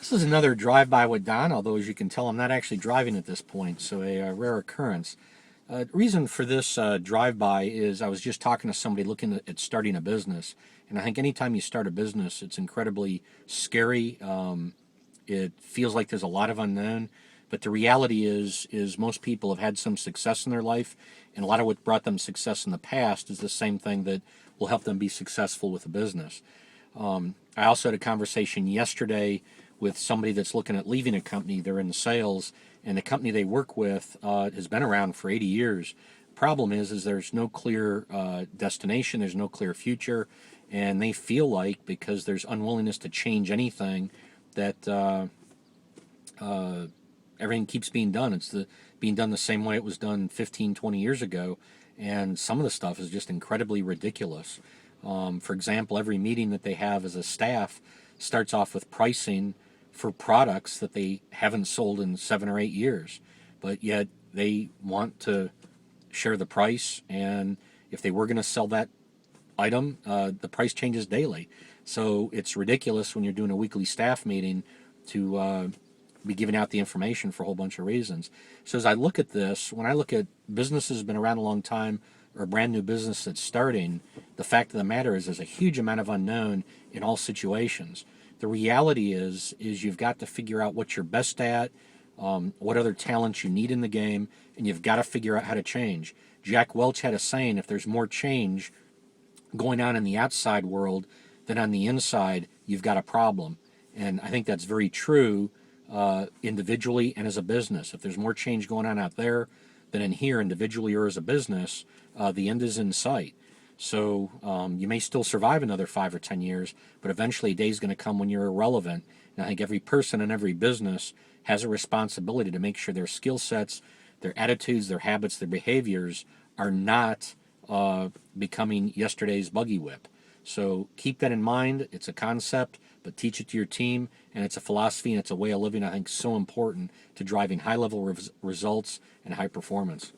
This is another drive-by with Don, although as you can tell, I'm not actually driving at this point, so a rare occurrence. Reason for this drive-by is I was just talking to somebody looking at starting a business, and I think anytime you start a business, it's incredibly scary. It feels like there's a lot of unknown, but the reality is most people have had some success in their life, and a lot of what brought them success in the past is the same thing that will help them be successful with a business. I also had a conversation yesterday with somebody that's looking at leaving a company. They're in sales, and the company they work with has been around for 80 years. Problem is there's no clear destination, there's no clear future, and they feel like because there's unwillingness to change anything, that everything keeps being done. Being done the same way it was done 15, 20 years ago, and some of the stuff is just incredibly ridiculous. For example, every meeting that they have as a staff starts off with pricing for products that they haven't sold in 7 or 8 years, but yet they want to share the price, and if they were going to sell that item, the price changes daily. So it's ridiculous when you're doing a weekly staff meeting to be giving out the information for a whole bunch of reasons. So as I look at this, when I look at businesses that have been around a long time or a brand new business that's starting, the fact of the matter is there's a huge amount of unknown in all situations. The reality is you've got to figure out what you're best at, what other talents you need in the game, and you've got to figure out how to change. Jack Welch had a saying, if there's more change going on in the outside world than on the inside, you've got a problem. And I think that's very true individually and as a business. If there's more change going on out there than in here individually or as a business, the end is in sight. So you may still survive another 5 or 10 years, but eventually a day is going to come when you're irrelevant. And I think every person and every business has a responsibility to make sure their skill sets, their attitudes, their habits, their behaviors are not becoming yesterday's buggy whip. So keep that in mind. It's a concept, but teach it to your team, and it's a philosophy and it's a way of living I think so important to driving high-level results and high performance.